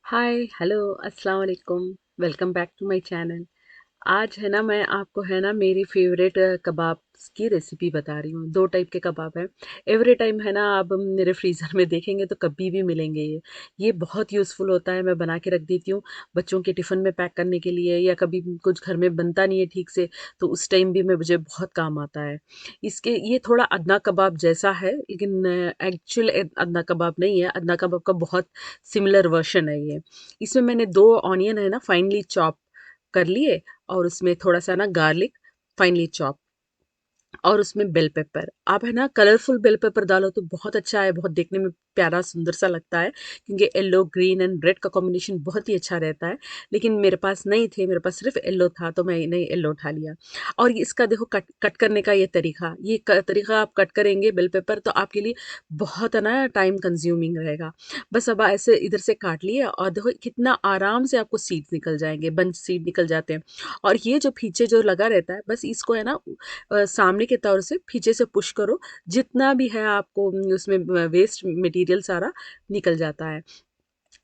हाय hello अस्सलाम वालेकुम। Welcome back to my channel. आज है ना मैं आपको है ना मेरी फेवरेट कबाब की रेसिपी बता रही हूँ। दो टाइप के कबाब हैं। एवरी टाइम है ना आप मेरे फ्रीज़र में देखेंगे तो कभी भी मिलेंगे ये बहुत यूज़फुल होता है। मैं बना के रख देती हूँ बच्चों के टिफ़िन में पैक करने के लिए, या कभी कुछ घर में बनता नहीं है ठीक से तो उस टाइम भी मैं मुझे बहुत काम आता है। इसके ये थोड़ा अदना कबाब जैसा है, लेकिन एक्चुअल अदना कबाब नहीं है। अदना कबाब का बहुत सिमिलर वर्शन है ये। इसमें मैंने दो ऑनियन है ना फाइनली चॉप कर लिए, और उसमें थोड़ा-सा ना गार्लिक फाइनली चॉप, और उसमें बेल पेपर। आप है ना कलरफुल बेल पेपर डालो तो बहुत अच्छा है, बहुत देखने में प्यारा सुंदर सा लगता है, क्योंकि येलो ग्रीन एंड रेड का कॉम्बिनेशन बहुत ही अच्छा रहता है। लेकिन मेरे पास नहीं थे, मेरे पास सिर्फ येलो था तो मैंने येलो उठा लिया। और इसका देखो कट कट करने का ये तरीका, तरीका आप कट करेंगे बेल पेपर तो आपके लिए बहुत है ना टाइम कंज्यूमिंग रहेगा। बस अब ऐसे इधर से काट लिए और देखो कितना आराम से आपको सीड्स निकल जाएंगे, बंच सीड निकल जाते हैं। और ये जो पीछे जो लगा रहता है, बस इसको है ना सामने के तौर से पीछे से पुश करो, जितना भी है आपको उसमें वेस्ट मटेरियल सारा निकल जाता है।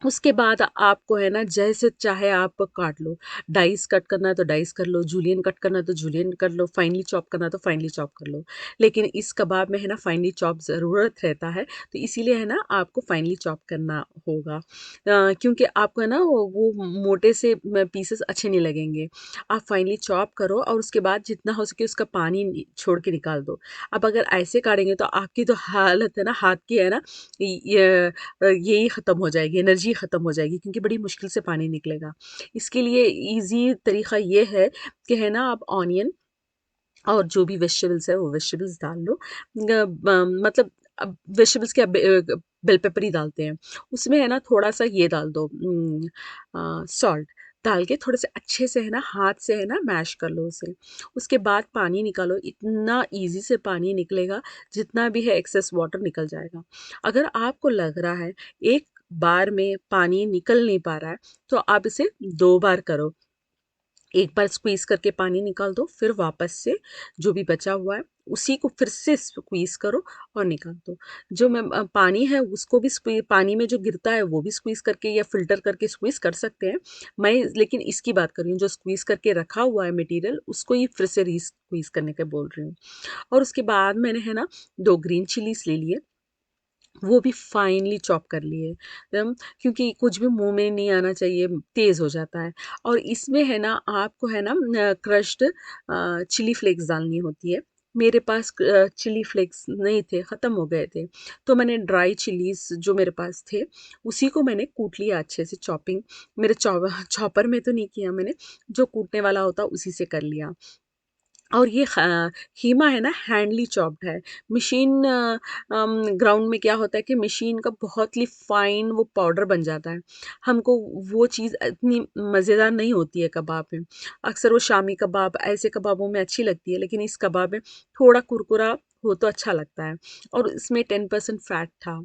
उसके बाद आपको है ना जैसे चाहे आप काट लो। डाइस कट करना है तो डाइस कर लो, जूलियन कट करना है तो जूलियन कर लो, फाइनली चॉप करना है तो फाइनली चॉप कर लो। लेकिन इस कबाब में है ना फाइनली चॉप ज़रूरत रहता है, तो इसीलिए है ना आपको फाइनली चॉप करना होगा। क्योंकि आपको है ना वो मोटे से पीसेस अच्छे नहीं लगेंगे। आप फाइनली चॉप करो और उसके बाद जितना हो सके उसका पानी छोड़ के निकाल दो। अब अगर ऐसे काटेंगे तो आपकी तो हालत है ना, हाथ की है ना, ये यही ख़त्म हो जाएगी, एनर्जी ख़त्म हो जाएगी, क्योंकि बड़ी मुश्किल से पानी निकलेगा। इसके लिए ईज़ी तरीक़ा ये है कि है ना आप ऑनियन और जो भी वेजिटेबल्स है वो वेजिटेबल्स डाल लो। मतलब अब वेजिटेबल्स क्या, बेल पेपर ही डालते हैं। उसमें है ना थोड़ा-सा ये डाल दो, सॉल्ट डाल के थोड़े से अच्छे से है ना हाथ से है ना मैश कर लो उसे। उसके बाद पानी निकालो, इतना ईज़ी से पानी निकलेगा, जितना भी है एक्सेस वाटर निकल जाएगा। अगर आपको लग रहा है एक बार में पानी निकल नहीं पा रहा है, तो आप इसे 2 बार करो। एक बार स्क्वीज़ करके पानी निकाल दो, फिर वापस से जो भी बचा हुआ है, उसी को फिर से स्क्वीज़ करो और निकाल दो। जो पानी है उसको भी पानी में जो गिरता है वो भी स्क्वीज़ करके या फ़िल्टर करके स्क्वीज़ कर सकते हैं। मैं लेकिन इसकी बात कर रही हूँ, जो स्क्वीज़ करके रखा हुआ है मटीरियल, उसको ही फिर से री-स्क्वीज़ करने का बोल रही हूँ। और उसके बाद मैंने है ना 2 ग्रीन चिलीज़ ले लिए, वो भी फाइनली चॉप कर लिए। क्योंकि कुछ भी मुँह में नहीं आना चाहिए, तेज़ हो जाता है। और इसमें है ना आपको है ना क्रश्ड चिली फ्लेक्स डालनी होती है। मेरे पास चिली फ्लेक्स नहीं थे, ख़त्म हो गए थे। तो मैंने ड्राई चिलीज़ जो मेरे पास थे, उसी को मैंने कूट लिया अच्छे से चॉपिंग। मेरे चॉपर में तो नहीं किया मैंने, जो कूटने वाला होता उसी से कर लिया। और ये कीमा है ना हैंडली चॉप्ड है। मशीन ग्राउंड में क्या होता है कि मशीन का बहुत ही फाइन वो पाउडर बन जाता है। हमको वो चीज़ इतनी मज़ेदार नहीं होती है कबाब में। अक्सर वो शामी कबाब ऐसे कबाबों में अच्छी लगती है, लेकिन इस कबाब में थोड़ा कुरकुरा हो तो अच्छा लगता है। और इसमें 10% फैट था।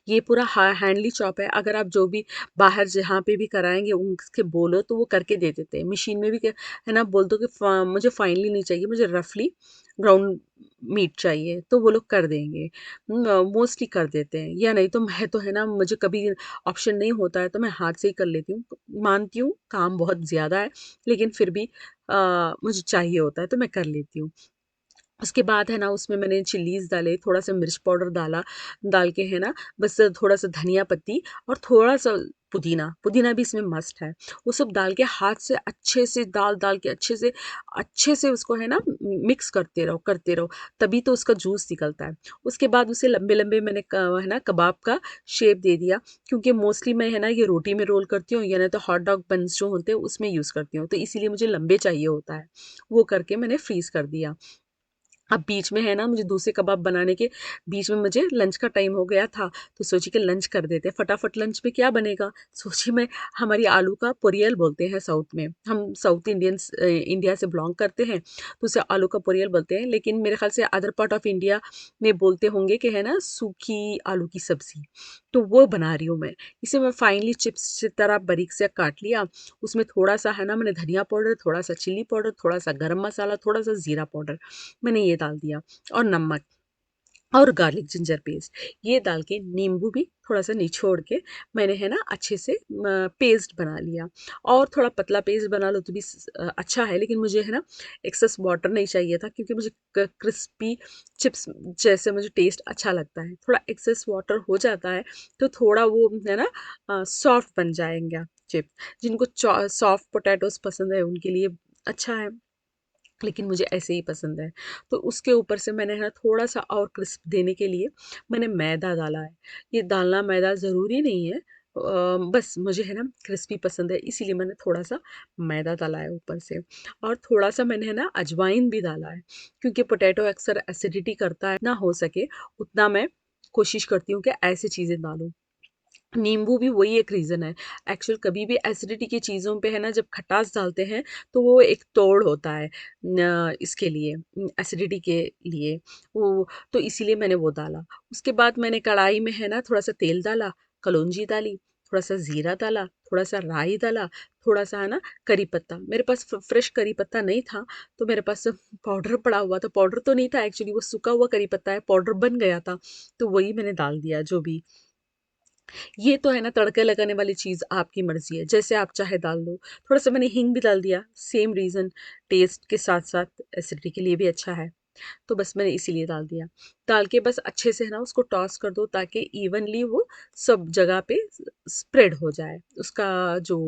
ये पूरा हैंडली चॉप है। अगर आप जो भी बाहर जहाँ पे भी कराएँगे उनसे बोलो तो वो करके दे देते हैं। मशीन में भी क्या है ना, बोल दो कि मुझे फाइनली नहीं चाहिए, मुझे रफली ग्राउंड मीट चाहिए, तो वो लोग कर देंगे। मोस्टली कर देते हैं, या नहीं तो मैं तो है ना, मुझे कभी ऑप्शन नहीं होता है तो मैं हाथ से ही कर लेती हूँ। मानती हूँ काम बहुत ज़्यादा है, लेकिन फिर भी मुझे चाहिए होता है तो मैं कर लेती हूँ। उसके बाद है ना उसमें मैंने चिल्लीज़ डाले, थोड़ा-सा मिर्च पाउडर डाला, डाल के है ना बस थोड़ा-सा धनिया पत्ती और थोड़ा-सा पुदीना, पुदीना भी इसमें मस्ट है। वो सब डाल के हाथ से अच्छे से डाल-डाल के अच्छे से उसको है ना मिक्स करते रहो, तभी तो उसका जूस निकलता है। उसके बाद उसे लंबे-लंबे मैंने है ना कबाब का शेप दे दिया, क्योंकि मोस्टली मैं है ना ये रोटी में रोल करती हूँ, या नहीं तो हॉट डॉग बन्स जो होते हैं उसमें यूज़ करती हूँ, तो इसीलिए मुझे लंबे चाहिए होता है। वो करके मैंने फ्रीज़ कर दिया। अब बीच में है ना मुझे दूसरे कबाब बनाने के बीच में मुझे लंच का टाइम हो गया था, तो सोची कि लंच कर देते हैं। फटाफट लंच में क्या बनेगा? सोची मैं, हमारी आलू का पोरियल बोलते हैं साउथ में। हम साउथ इंडिया से बिलॉन्ग करते हैं, तो उसे आलू का पोरियल बोलते हैं। लेकिन मेरे ख़्याल से अदर पार्ट ऑफ इंडिया में बोलते होंगे कि है ना सूखी आलू की सब्ज़ी, तो वो बना रही हूँ मैं। इसे मैं फाइनली चिप्स की तरह बारीक से काट लिया। उसमें थोड़ा-सा है ना मैंने धनिया पाउडर, थोड़ा-सा चिली पाउडर, थोड़ा-सा गरम मसाला, थोड़ा-सा ज़ीरा पाउडर मैंने ये डाल दिया, और नमक। और गार्लिक जिंजर पेस्ट ये डाल के नींबू भी थोड़ा सा निचोड़ के मैंने है ना अच्छे से पेस्ट बना लिया। और थोड़ा पतला पेस्ट बना लो तो भी अच्छा है, लेकिन मुझे है ना एक्सेस वाटर नहीं चाहिए था, क्योंकि मुझे क्रिस्पी चिप्स जैसे मुझे टेस्ट अच्छा लगता है। थोड़ा एक्सेस वाटर हो जाता है तो थोड़ा वो है ना सॉफ्ट बन जाएंगे चिप्स। जिनको सॉफ्ट पोटैटोज पसंद है उनके लिए अच्छा है, लेकिन मुझे ऐसे ही पसंद है। तो उसके ऊपर से मैंने है ना थोड़ा-सा और क्रिस्प देने के लिए मैंने मैदा डाला है। ये डालना मैदा ज़रूरी नहीं है, बस मुझे है ना क्रिस्पी पसंद है, इसीलिए मैंने थोड़ा-सा मैदा डाला है ऊपर से। और थोड़ा-सा मैंने है ना अजवाइन भी डाला है, क्योंकि पोटैटो अक्सर एसिडिटी करता है, ना हो सके उतना मैं कोशिश करती हूँ कि ऐसी चीज़ें डालूँ। नींबू भी वही एक रीज़न है। एक्चुअल कभी भी एसिडिटी की चीज़ों पे है ना जब खटास डालते हैं तो वो एक तोड़ होता है इसके लिए, एसिडिटी के लिए। वो तो इसीलिए मैंने वो डाला। उसके बाद मैंने कढ़ाई में है ना थोड़ा-सा तेल डाला, कलौंजी डाली, थोड़ा-सा ज़ीरा डाला, थोड़ा-सा राई डाला, थोड़ा-सा है ना करी पत्ता। मेरे पास फ्रेश करी पत्ता नहीं था, तो मेरे पास पाउडर पड़ा हुआ था। पाउडर तो नहीं था एक्चुअली, वो सूखा हुआ करी पत्ता है, पाउडर बन गया था, तो वही मैंने डाल दिया जो भी। ये तो है ना तड़के लगाने वाली चीज़ आपकी मर्ज़ी है, जैसे आप चाहे डाल दो। थोड़ा-सा मैंने हींग भी डाल दिया, सेम रीज़न, टेस्ट के साथ-साथ एसिडिटी के लिए भी अच्छा है। तो बस मैंने इसीलिए डाल दिया। डाल के बस अच्छे से है ना उसको टॉस कर दो ताकि इवनली वो सब जगह पे स्प्रेड हो जाए। उसका जो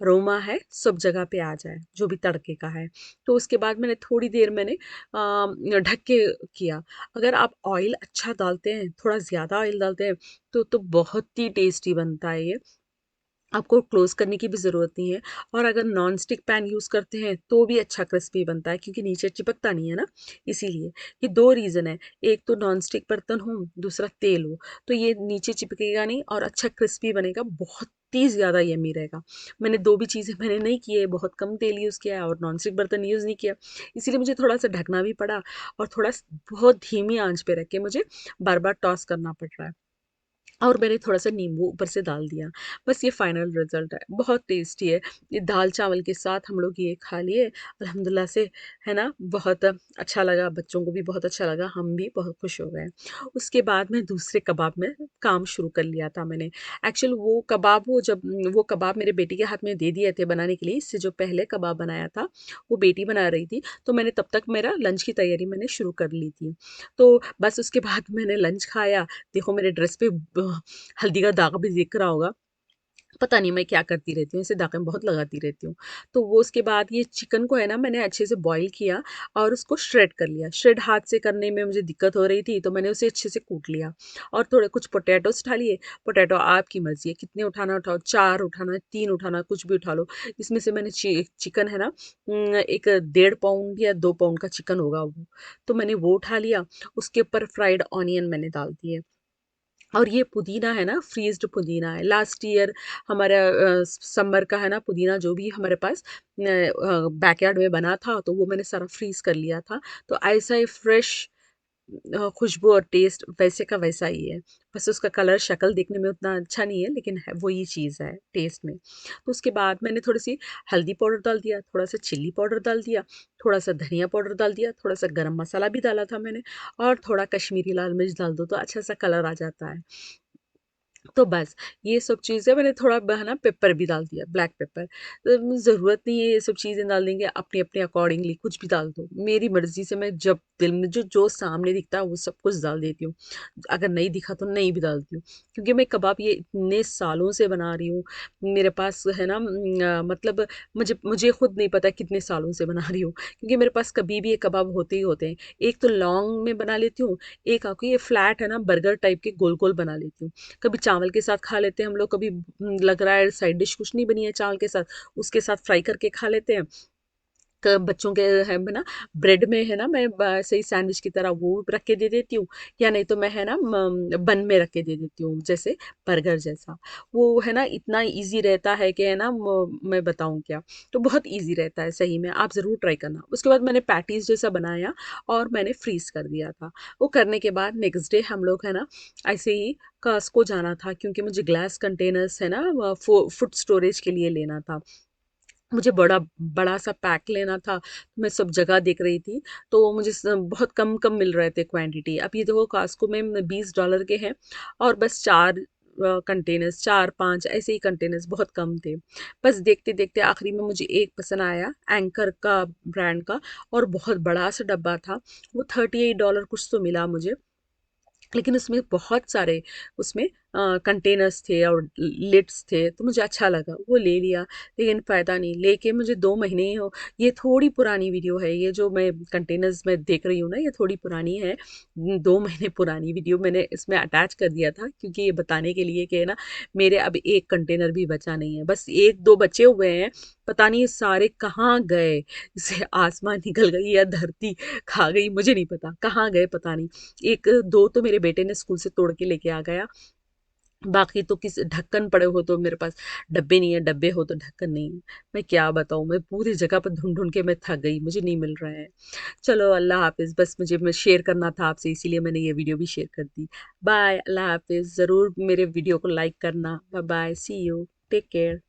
अरोमा है सब जगह पे आ जाए, जो भी तड़के का है। तो उसके बाद मैंने थोड़ी देर मैंने ढक के किया। अगर आप ऑयल अच्छा डालते हैं, थोड़ा ज़्यादा ऑयल डालते हैं तो बहुत ही टेस्टी बनता है ये। आपको क्लोज़ करने की भी ज़रूरत नहीं है। और अगर नॉन स्टिक पैन यूज़ करते हैं तो भी अच्छा क्रिस्पी बनता है, क्योंकि नीचे चिपकता नहीं है ना, इसीलिए। ये 2 रीज़न है, एक तो नॉन स्टिक बर्तन हो, दूसरा तेल हो, तो ये नीचे चिपकेगा नहीं और अच्छा क्रिस्पी बनेगा, बहुत ही ज़्यादा यम्मी रहेगा। मैंने 2 भी चीज़ें मैंने नहीं की है, बहुत कम तेल यूज़ किया है और नॉन स्टिक बर्तन यूज़ नहीं किया, इसीलिए मुझे थोड़ा-सा ढकना भी पड़ा और थोड़ा बहुत धीमी आँच पे रख के मुझे बार-बार टॉस करना पड़ रहा है। और मैंने थोड़ा-सा नींबू ऊपर से डाल दिया। बस ये फाइनल रिज़ल्ट है। बहुत टेस्टी है। ये दाल-चावल के साथ हम लोग ये खा लिए अल्हम्दुलिल्लाह से, है ना? बहुत अच्छा लगा, बच्चों को भी बहुत अच्छा लगा, हम भी बहुत खुश हो गए। उसके बाद में दूसरे कबाब में काम शुरू कर लिया था मैंने। एक्चुअल वो कबाब मेरे बेटी के हाथ में दे दिए थे बनाने के लिए, इससे जो पहले कबाब बनाया था, वो बेटी बना रही थी, तो मैंने तब तक मेरा लंच की तैयारी मैंने शुरू कर ली थी। तो बस उसके बाद मैंने लंच खाया। देखो मेरे ड्रेस पे हल्दी का दाग भी दिख रहा होगा। पता नहीं मैं क्या करती रहती हूँ, ऐसे दाग बहुत लगाती रहती हूँ। तो वो उसके बाद ये चिकन को है ना मैंने अच्छे से बॉयल किया और उसको श्रेड कर लिया। श्रेड हाथ से करने में मुझे दिक्कत हो रही थी, तो मैंने उसे अच्छे से कूट लिया। और थोड़े कुछ पोटैटोज़ उठा लिए। पोटैटो आपकी मर्ज़ी है, कितने उठाना उठाओ, 4 उठाना, 3 उठाना, कुछ भी उठा लो। इसमें से मैंने चिकन है ना एक 1.5 पाउंड या 2 पाउंड का चिकन होगा वो, तो मैंने वो उठा लिया। उसके ऊपर फ्राइड ऑनियन मैंने डाल दिए। और ये पुदीना है ना, फ्रीज़्ड पुदीना है। लास्ट ईयर हमारा समर का है ना पुदीना जो भी हमारे पास बैकयार्ड में बना था, तो वो मैंने सारा फ्रीज़ कर लिया था। तो ऐसा ही फ्रेश खुशबू और टेस्ट वैसे का वैसा ही है। बस उसका कलर शक्ल देखने में उतना अच्छा नहीं है, लेकिन है वही चीज़ है टेस्ट में। तो उसके बाद मैंने थोड़ी-सी हल्दी पाउडर डाल दिया, थोड़ा-सा चिल्ली पाउडर डाल दिया, थोड़ा-सा धनिया पाउडर डाल दिया, थोड़ा-सा गरम मसाला भी डाला था मैंने और थोड़ा कश्मीरी लाल मिर्च डाल दो तो अच्छा-सा कलर आ जाता है। तो बस ये सब चीज़ें मैंने थोड़ा है ना पेपर भी डाल दिया, ब्लैक पेपर। ज़रूरत नहीं है ये सब चीज़ें डालने की, अपने-अपने अकॉर्डिंगली कुछ भी डाल दो। मेरी मर्ज़ी से मैं जब दिल में जो जो सामने दिखता है वो सब कुछ डाल देती हूँ। अगर नहीं दिखा तो नहीं भी डालती हूँ। क्योंकि मैं कबाब ये इतने सालों से बना रही हूँ। मेरे पास है ना मतलब मुझे मुझे खुद नहीं पता कितने सालों से बना रही हूँ। क्योंकि मेरे पास कभी भी ये कबाब होते ही होते हैं। एक तो लॉन्ग में बना लेती हूँ, एक आपको ये फ्लैट है ना बर्गर टाइप के गोल-गोल बना लेती हूँ। कभी चावल के साथ खा लेते हैं हम लोग, कभी लग रहा है साइड डिश कुछ नहीं बनी है चावल के साथ, उसके साथ फ्राई करके खा लेते हैं। बच्चों के है ना ब्रेड में है ना मैं ऐसे ही सैंडविच की तरह वो रख के दे देती हूँ, या नहीं तो मैं है ना बन में रख के दे देती हूँ, जैसे बर्गर जैसा। वो है ना इतना इजी रहता है कि है ना मैं बताऊँ क्या। तो बहुत इजी रहता है सही में, आप ज़रूर ट्राई करना। उसके बाद मैंने पैटीज जैसा बनाया और मैंने फ्रीज कर दिया था। वो करने के बाद नेक्स्ट डे हम लोग है ना ऐसे ही कास्को जाना था, क्योंकि मुझे ग्लास कंटेनर्स है ना फूड स्टोरेज के लिए लेना था। मुझे बड़ा सा पैक लेना था, तो मैं सब जगह देख रही थी, तो मुझे बहुत कम कम मिल रहे थे क्वांटिटी। अब ये देखो कास्को में $20 के हैं, और बस चार कंटेनर्स, चार पांच ऐसे ही कंटेनर्स बहुत कम थे। बस देखते देखते आखिरी में मुझे एक पसंद आया, एंकर का ब्रांड का, और बहुत बड़ा सा डब्बा था। वो $38 कुछ तो मिला मुझे, लेकिन उसमें बहुत सारे उसमें कंटेनर्स थे और लिड्स थे, तो मुझे अच्छा लगा, वो ले लिया। लेकिन फ़ायदा नहीं, लेके मुझे 2 महीने ही हो। ये थोड़ी पुरानी वीडियो है, ये जो मैं कंटेनर्स में देख रही हूँ ना, ये थोड़ी पुरानी है। 2 महीने पुरानी वीडियो मैंने इसमें अटैच कर दिया था, क्योंकि ये बताने के लिए कि है ना, मेरे अब एक कंटेनर भी बचा नहीं है, बस एक दो बचे हुए हैं। पता नहीं ये सारे कहाँ गए, जैसे आसमान निकल गई या धरती खा गई, मुझे नहीं पता कहाँ गए, पता नहीं। एक दो तो मेरे बेटे ने स्कूल से तोड़ के लेके आ गया, बाकी तो किस ढक्कन पड़े हो तो मेरे पास डब्बे नहीं है, डब्बे हो तो ढक्कन नहीं है। मैं क्या बताऊँ, मैं पूरी जगह पर ढूंढ ढूंढ के मैं थक गई, मुझे नहीं मिल रहा है। चलो अल्लाह हाफिज़, बस मुझे मैं शेयर करना था आपसे, इसीलिए मैंने ये वीडियो भी शेयर कर दी। बाय, अल्लाह हाफिज़, ज़रूर मेरे वीडियो को लाइक करना। Bye bye, see you, take care.